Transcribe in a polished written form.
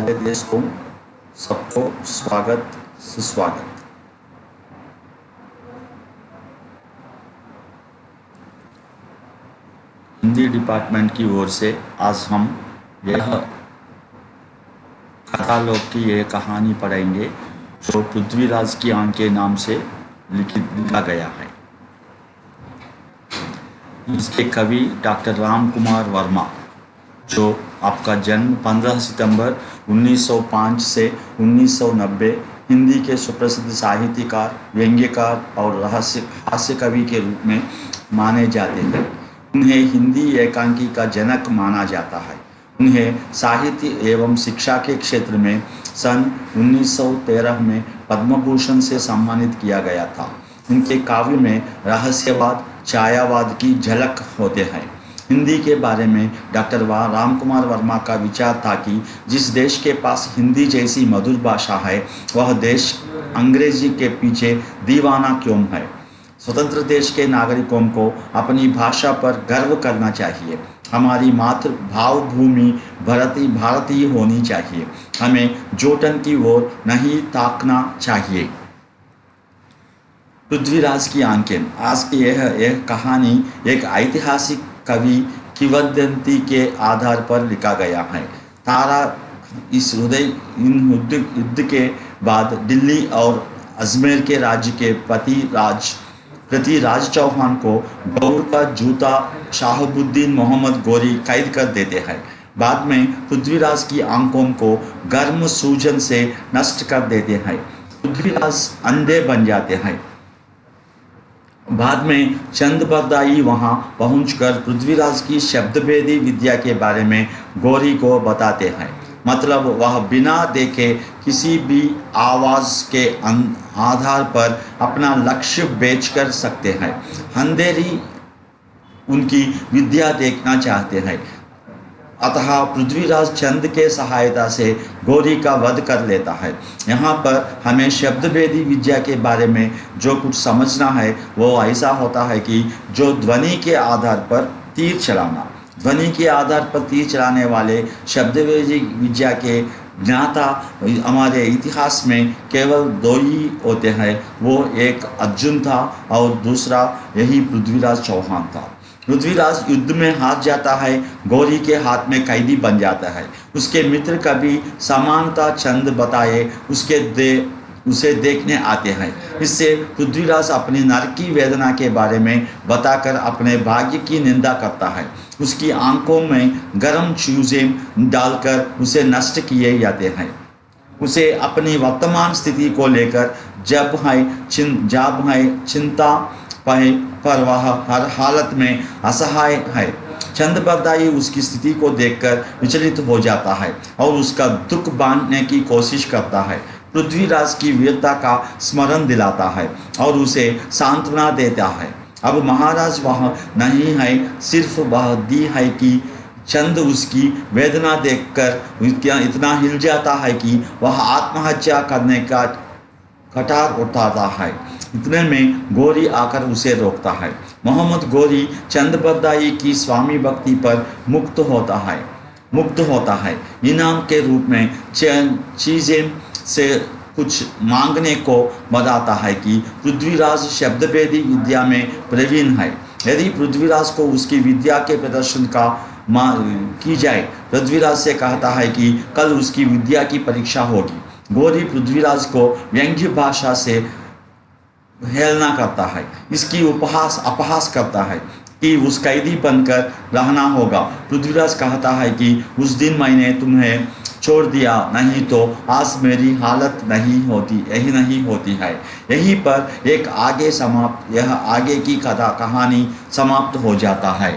सारे देश को सबको स्वागत सुस्वागत। हिंदी डिपार्टमेंट की ओर से आज हम यह कथा लोक की यह कहानी पढ़ेंगे जो पृथ्वीराज की आंख के नाम से लिखा गया है। इसके कवि डॉक्टर राम कुमार वर्मा, जो आपका जन्म 15 सितंबर 1905 से 1990, हिंदी के सुप्रसिद्ध साहित्यकार, व्यंग्यकार और हास्य कवि के रूप में माने जाते हैं। उन्हें हिंदी एकांकी का जनक माना जाता है। उन्हें साहित्य एवं शिक्षा के क्षेत्र में सन 1913 में पद्म भूषण से सम्मानित किया गया था। उनके काव्य में रहस्यवाद, छायावाद की झलक होते हैं। हिंदी के बारे में डॉक्टर राम कुमार वर्मा का विचार था कि जिस देश के पास हिंदी जैसी मधुर भाषा है, वह देश अंग्रेजी के पीछे दीवाना क्यों है। स्वतंत्र देश के नागरिकों को अपनी भाषा पर गर्व करना चाहिए। हमारी मातृ भावभूमि भारतीय होनी चाहिए। हमें जोटन की ओर नहीं ताकना चाहिए। पृथ्वीराज की आंखें। आज की यह कहानी एक ऐतिहासिक कवि किंवदंती के आधार पर लिखा गया है। तारा इस युद्ध के बाद दिल्ली और अजमेर के राज्य के पृथ्वीराज चौहान को गौर का जूता शाहबुद्दीन मोहम्मद गोरी कैद कर देते हैं। बाद में पृथ्वीराज की आंखों को गर्म सूजन से नष्ट कर देते हैं। पृथ्वीराज अंधे बन जाते हैं। बाद में चंद बरदाई वहां पहुंचकर पृथ्वीराज की शब्दभेदी विद्या के बारे में गौरी को बताते हैं। मतलब वह बिना देखे किसी भी आवाज़ के आधार पर अपना लक्ष्य बेच कर सकते हैं। अंधेरी उनकी विद्या देखना चाहते हैं। अतः पृथ्वीराज चंद के सहायता से गौरी का वध कर लेता है। यहाँ पर हमें शब्दभेदी विद्या के बारे में जो कुछ समझना है वो ऐसा होता है कि जो ध्वनि के आधार पर तीर चलाना, ध्वनि के आधार पर तीर चलाने वाले शब्दभेदी विद्या के ज्ञाता हमारे इतिहास में केवल दो ही होते हैं। वो एक अर्जुन था और दूसरा यही पृथ्वीराज चौहान था। पृथ्वीराज युद्ध में हार जाता है, गौरी के हाथ में कैदी बन जाता है। उसके मित्र कभी समानता चंद बताए उसे देखने आते हैं। इससे पृथ्वीराज अपनी नरक की वेदना के बारे में बताकर अपने भाग्य की निंदा करता है। उसकी आंखों में गर्म चूजे डालकर उसे नष्ट किए जाते हैं। उसे अपनी वर्तमान स्थिति को लेकर जब है चिंता पर वह हर हालत में असहाय है। चंद बरदाई उसकी स्थिति को देखकर विचलित हो जाता है और उसका दुख बांटने की कोशिश करता है। पृथ्वीराज की वीरता का स्मरण दिलाता है और उसे सांत्वना देता है। अब महाराज वह नहीं है, सिर्फ वह दी है कि चंद उसकी वेदना देखकर इतना हिल जाता है कि वह आत्महत्या करने का कटार उठाता है। इतने में गौरी आकर उसे रोकता है। मोहम्मद गौरी चंद बरदाई की स्वामी भक्ति पर मुक्त होता है। इनाम के रूप में चीज़ें से कुछ मांगने को बताता है कि पृथ्वीराज शब्दभेदी विद्या में प्रवीण है। यदि पृथ्वीराज को उसकी विद्या के प्रदर्शन का की जाए, पृथ्वीराज से कहता है कि कल उसकी विद्या की परीक्षा होगी। गौरी पृथ्वीराज को व्यंग्य भाषा से हेलना करता है, इसकी अपहास करता है कि उस कैदी बनकर रहना होगा। पृथ्वीराज कहता है कि उस दिन मैंने तुम्हें छोड़ दिया, नहीं तो आज मेरी हालत यही नहीं होती है। यहीं पर यह आगे की कहानी समाप्त हो जाता है।